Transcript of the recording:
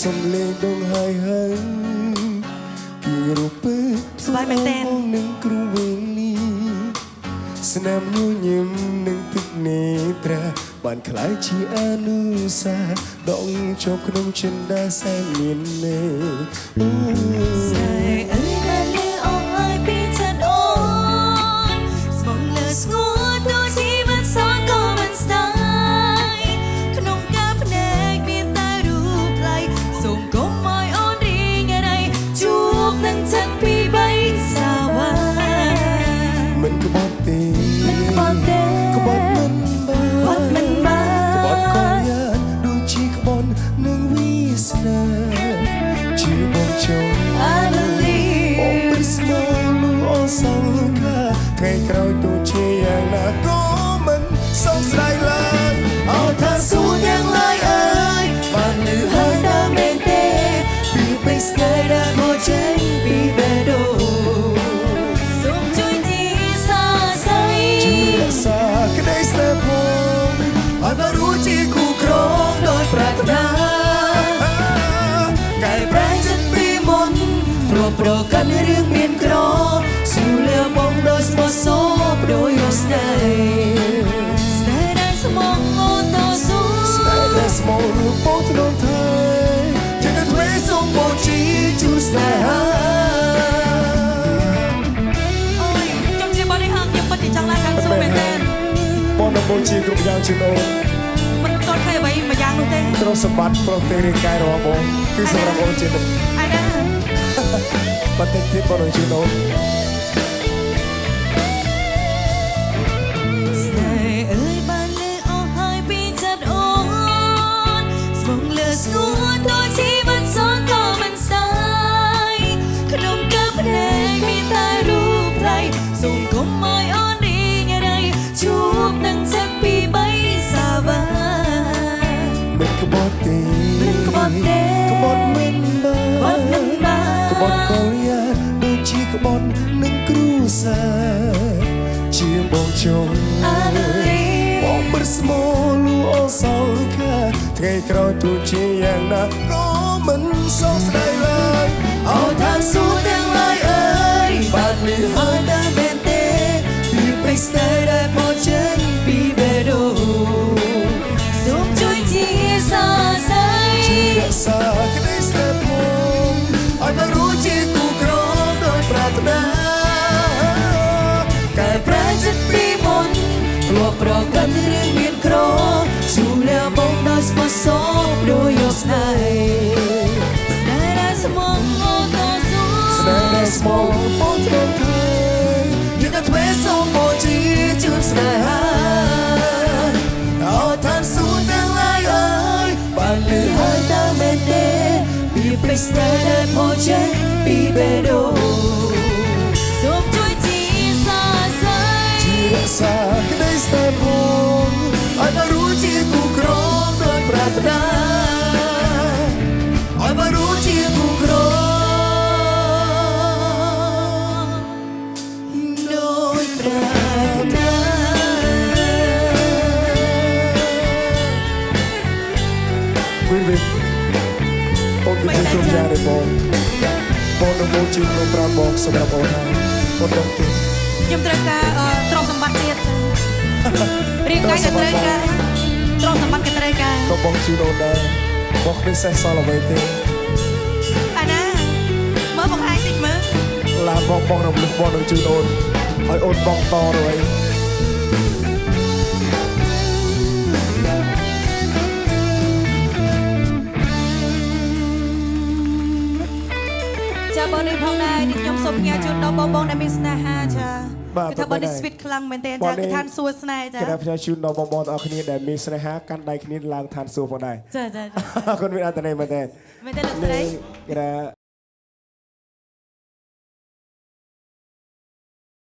សំលេងដងហើយហើយពីរូបពេលស្បែកមែនតែននឹងគ្រូវេលាស្នាមញញឹមនឹងទឹកនេត្រាបានខ្លាយជាអនុសាដងជាប់ក្នុងចិន្តាសែនមានមេស្នេហ៍អើយបានលឺអស់ហើយពីចិត្តអូនស្មងលើស្ងួតដូចជីវិតសងក៏មិនស្ដាយក្នុងការភ្នែកមានតែរូបថ្លៃសូមកុំឲ្យអូនរីងរៃជួបនឹងចិត្តពីបីសាវ៉ាមិនក្បត់ទេក្បត់មិនបានក្បត់ក៏យ៉ាងដូចជាក្បត់នឹងវាសនាជាបងចង់ I believe អូព្រឹស្មោលអូសងខាថ្ងៃក្រោយទោះជាយ៉ាងណាក៏មិនសង្ស័យឡើយអោថាសួរយ៉ាងឡើយអើយបានលឺហើយតាមមែនទេពីពេលស្នេហ៍ដែលមកចេញពីបេះដូងសូមជួយទីសរសៃជួយរក្សាក្តីស្នេហ៍ផងអត់รู้ជាគូក្រងដោយប្រាថ្នាកែប្រែចិត្តពីមុនប្រកាន់រឿងមានក្រស៊ូលាបងដោយស្មោះសរដោយរស្នេហ៍ស្នេហ៍ដែលស្មងអូនតស៊ូស្នេហ៍ដែលស្មោះរូបបងធ្នមថៃជាតែទ្វេសូមបងជីជួស្នេហាអូយចង់ជាបរិហាងខ្ញុំពិតជាចង់ឡើងខាងសួរមែនទេបងនឹងបងជីគ្រប់យ៉ាងជូនអូនមិនតន់ឃើញអ្វីមួយយ៉ាងនោះទេទ្រព្យសម្បត្តិប្រទេសរាងកាយរបស់បងគឺសម្រាប់អូនជានិច្ចអាយណាបន្តិចទៀតបងនឹងជូនអូនស្នេហ៍អើយបានលឺអស់ហើយពីចិត្តអូនស្មងលើស្ងួតដូចជីវិតសងក៏មិនស្ដាយក្នុងកាភ្នែកមានតែរូបថ្លៃសូមកុំឲ្យអូនរីងរៃជួបនឹងចិត្តពីបីសាវ៉ាមិនក្បត់ទេក្បត់មិនបានក្បត់ក៏យ៉ាងដូចជាក្បត់នឹងគ្រូសាជាបងចង់បងព្រឹស្មោលអូសងខាថ្ងៃក្រោយទោះជាយ៉ាងណាក៏មិនសោកស្ដាយឡើយអោថាសួរទាំងឡាយអើយបានលឺហើយតែមែនទេពីពេលស្នេហ៍ដែលមកចេញពីបេះដូងសូមជួយជាសរសៃជួយរក្សាក្តីស្នេហ៍ផងឲ្យបានรู้ជាគូក្រងដោយប្រាថ្នាកែប្រែចិត្តពីមុនប្រកាន់រឿងមានក្រស៊ូលាបងដោយស្មោះសរដោយយកស្នេហ៍ស្នេហ៍ដែលស្មងអូនតស៊ូស្នេហ៍ដែលស្មោះបងធ្នមថៃយកតែទ្វេសូមបងជីជួនស្នេហាអោថាសួរទាំងឡាយអើយបានលឺហើយតើមែនទេពីពេលស្នេហ៍ដែលមកចេញពីបេះដូងសូមជួយជាសរសៃរក្សាក្តីស្នេហ៍ផងឲ្យបានรู้ជាគូក្រងដោយប្រាថ្នាឲ្យបានรู้ជាគូក្រងដោយប្រាថ្នាវិញអូនគឺជាក្រុមយ៉ាងដែរបងនឹងមកជាក្រុមប្រាបងសម្រាប់អូនហើយអូនដឹងទេខ្ញុំត្រូវការទ្រព្យសម្បត្តិទៀតរៀងកាយក៏ត្រូវការទ្រព្យសម្បត្តិក៏ត្រូវការក៏បងជូនអូនដែរបងគ្មានសេះសល់អ្វីទេអាណាមើលបង្ហាញតិចមើលឡាបងរំលឹកបងនឹងជូនអូនឲ្យអូនបងតរួយចាបងនេះផងដែរខ្ញុំសូមផ្ញើជូនដល់បងដែលមានស្នេហាចាគឺថាបងនេះស្វីតខ្លាំងមែនទែនចាគឺឋានសួគ៌ស្នេហ៍ចាគឺថាផ្ញើជូនដល់បងទាំងអស់គ្នាដែលមានស្នេហាកាន់ដៃគ្នាឡើងឋានសួគ៌ផងដែរចាអរគុណមានអត្ថន័យមែនទែនលោកស្រីគឺថា